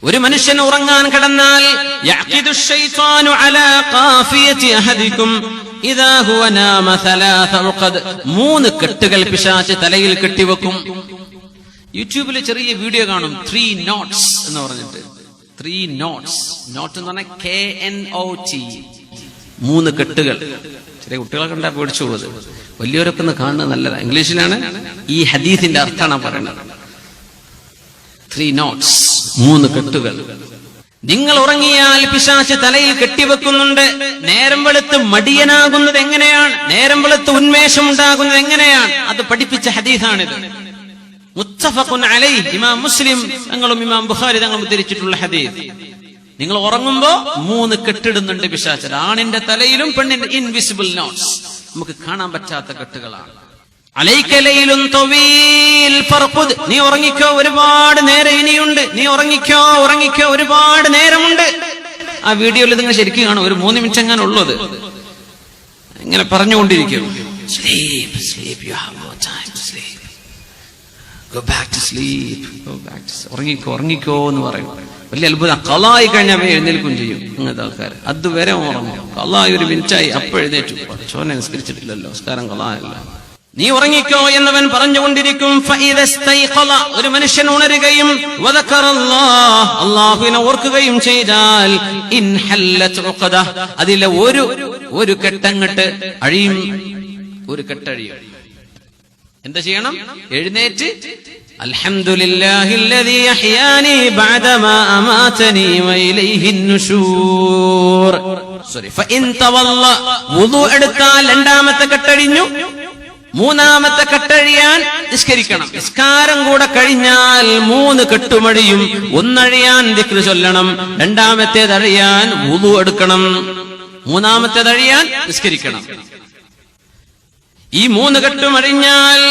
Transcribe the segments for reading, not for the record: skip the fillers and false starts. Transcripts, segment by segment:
ഒരു മനുഷ്യൻ ഉറങ്ങാൻ കിടന്നാൽ യഅഖിദു ശൈത്വാനു അലാ ഖാഫിയതി അഹദികും ഇദാ ഹുവ നാമ സലാസ ഉഖദ്. 3 കെട്ടുകൾ പിശാച് തലയിൽ കെട്ടിവെക്കും. യൂട്യൂബിൽ ചെറിയ വീഡിയോ കാണും, 3 നോട്ട്സ് എന്ന് പറഞ്ഞിട്ട്. 3 നോട്ട്സ്, നോട്ട് എന്ന് പറഞ്ഞാൽ KNOT, 3 കെട്ടുകൾ. ചെറിയ കുട്ടികളെ കണ്ടാ പേടിച്ചു പോകുന്നത്, വലിയവരൊക്കെ ഒന്ന് കാണുന്നത് നല്ലതാണ്. ഇംഗ്ലീഷിലാണ് ഈ ഹദീസിന്റെ അർത്ഥമാണ് പറയുന്നത്. 3 നോട്ട്സ്, 3 കെട്ടുകൾ. നിങ്ങൾ ഉറങ്ങിയാൽ പിശാച് തലയിൽ കെട്ടിവെക്കുന്നുണ്ട്. നേരം വെളുത്ത് മടിയനാകുന്നത് എങ്ങനെയാണ്, നേരം വെളുത്ത് ഉന്മേഷം ഉണ്ടാകുന്നത് എങ്ങനെയാണ്, അത് പഠിപ്പിച്ച ഹദീസാണിത്. മുത്തഫഖുൻ അലൈഹി, ഇമാം മുസ്ലിം തങ്ങളും ഇമാം ബുഖാരി തങ്ങളും ഉദ്ധരിച്ചിട്ടുള്ള ഹദീസ്. നിങ്ങൾ ഉറങ്ങുമ്പോ 3 കെട്ടിടുന്നുണ്ട് പിശാച്. ആണിന്റെ തലയിലും പെണ്ണിന്റെ ഇൻവിസിബിൾ നോട്ട്സ്, നമുക്ക് കാണാൻ പറ്റാത്ത കെട്ടുകളാണ്. അലൈക ലൈലുൻ തവീൽ ഫർഖുദ്, നീ ഉറങ്ങിക്കോ, ഒരുപാട് നേരം ഇനിയുണ്ട്, നീ ഉറങ്ങിക്കോ ഉറങ്ങിക്കോ, ഒരുപാട് നേരമുണ്ട്. ആ വീഡിയോയിൽ നിങ്ങൾ ശരിക്കും കാണും, ഒരു 3 മിനിറ്റ് എങ്ങാനും ഉള്ളത് ഇങ്ങനെ പറഞ്ഞുകൊണ്ടിരിക്കും. Sleep sleep, you have no time to sleep, go back to sleep, go back to, ഉറങ്ങിക്കോ ഉറങ്ങിക്കോ എന്ന് പറയും. വലിയ അത്ഭുതം. ഖളായി കഴിഞ്ഞാൽ എഴുന്നേൽക്കും ചെയ്യും അങ്ങനത്തെ ആൾക്കാർ. അതുവരെ ഉറങ്ങും. ഖളായി ഒരു മിനിറ്റായി അപ്പൊ എഴുന്നേറ്റു, ചോനെ നിസ്കരിച്ചിട്ടില്ലല്ലോ, നിസ്കാരം ഖളായല്ല, നീ ഉറങ്ങിക്കോ എന്നവൻ പറഞ്ഞുകൊണ്ടിരിക്കും. ഒരു മനുഷ്യൻ ഉണരുകയും അല്ലാഹുവിനെ ഓർക്കുകയും ചെയ്താൽ അതിലെ ഒരു കെട്ടങ്ങട്ട് അഴിയും, ഒരു കെട്ടഴിയും. എന്താ ചെയ്യണം? എഴുന്നേറ്റ് അൽഹംദുലില്ലാഹില്ലദീ അഹ്യാനി ബഅദമാ അമാതനി വഇലൈഹിൻ നുശൂർ. ഫഇൻ തവല്ല, വുദു എടുത്താൽ 2ാമത്തെ കെട്ടഴിഞ്ഞു, 3ാമത്തെ കെട്ടഴിയാൻ നിസ്കരിക്കണം. നിസ്കാരം കൂടെ കഴിഞ്ഞാൽ 3 കെട്ടുമഴിയും. 1 അഴിയാൻ ദിക്ർ ചൊല്ലണം, 2ാമത്തേത് അഴിയാൻ വുദു എടുക്കണം, 3ാമത്തേത് അഴിയാൻ നിസ്കരിക്കണം. ഈ 3 കെട്ടും അഴിഞ്ഞാൽ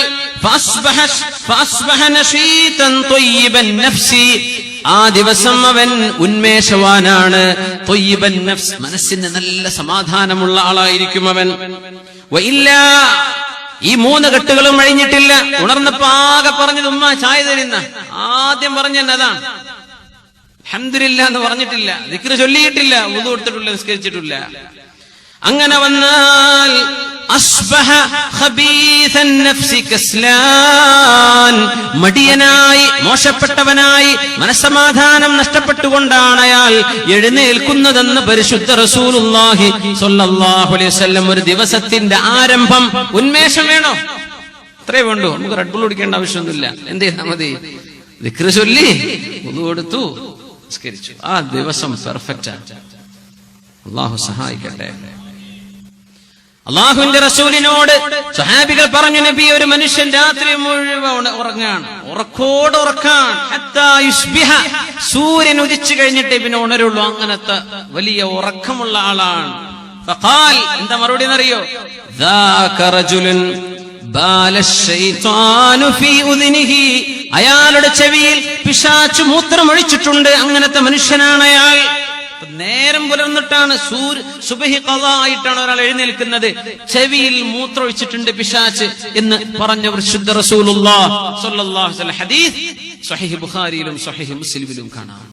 ആ ദിവസം അവൻ ഉന്മേഷവാനാണ്. ത്വയ്യിബൻ നഫ്സ്, മനസ്സിന് നല്ല സമാധാനമുള്ള ആളായിരിക്കും അവൻ. വഇല്ലാ, ഈ 3 കെട്ടുകളും അഴിഞ്ഞിട്ടില്ല. ഉണർന്നപ്പോ ആകെ പറഞ്ഞത് ഉമ്മ ചായ തരുന്ന, ആദ്യം പറഞ്ഞത് അതാണ്. അൽഹംദുലില്ലാ എന്ന് പറഞ്ഞിട്ടില്ല, ദിക്ർ ചൊല്ലിയിട്ടില്ല, വുദു എടുത്തിട്ടില്ല, നിസ്കരിച്ചിട്ടില്ല. അങ്ങനെ വന്നാൽ അസ്ബഹ ഖബീസൻ നഫ്സി കസ്ലാൻ, മടിയനായി മോശപ്പെട്ടവനായി മനസ്സമാധാനം നഷ്ടപ്പെട്ടുകൊണ്ടാണ് അയാൾ എഴുന്നേൽക്കുന്നതെന്ന് പരിശുദ്ധ റസൂലുള്ളാഹി സ്വല്ലല്ലാഹു അലൈഹി വസല്ലം. ഒരു ദിവസത്തിന്റെ ആരംഭം ഉന്മേഷം വേണോ? അത്രേ വേണ്ടു. നമുക്ക് റെഡ് ബുൾ കുടിക്കേണ്ട ആവശ്യമൊന്നുമില്ല. എന്ത് ചെയ്താൽ മതി? ദിക്ർ ചൊല്ലി വുദു എടുത്തു, നിസ്കരിച്ചു. ആ ദിവസം പെർഫെക്റ്റ് ആണ്. അല്ലാഹു സഹായിക്കട്ടെ. അള്ളാഹുവിന്റെ റസൂലിനോട് സ്വഹാബികൾ പറഞ്ഞു, നബി, ഒരു മനുഷ്യൻ രാത്രി മുഴുവൻ ഉറങ്ങാണ്, ഉറക്കോട് ഉറക്കാൻ, ഹത്താ യുസ്ബിഹ, സൂര്യൻ ഉദിച്ചു കഴിഞ്ഞിട്ട് പിന്നെ ഉണരുള്ളൂ. അങ്ങനത്തെ വലിയ ഉറക്കമുള്ള ആളാണ്. ഫഖാൽ, എന്താ മറുപടി എന്നറിയോ? ദാക റജുലുൻ ബാല ശൈത്വാനു ഫീ ഉദ്നിഹി, അയാളുടെ ചെവിയിൽ പിശാച് മൂത്രമൊഴിച്ചിട്ടുണ്ട്. അങ്ങനത്തെ മനുഷ്യനാണ് അയാൾ. നേരം പുലർന്നിട്ടാണ്, സുബഹി ഖളാ ആയിട്ടാണ് ഒരാൾ എഴുന്നേൽക്കുന്നത്, ചെവിയിൽ മൂത്രമൊഴിച്ചിട്ടുണ്ട് പിശാച് എന്ന് പറഞ്ഞ പരിശുദ്ധ റസൂലുള്ളാഹി സ്വല്ലല്ലാഹു അലൈഹി വസല്ലം. ഹദീസ് സ്വഹീഹ് ബുഖാരിയിലും സ്വഹീഹ് മുസ്ലിമിലും കാണാം.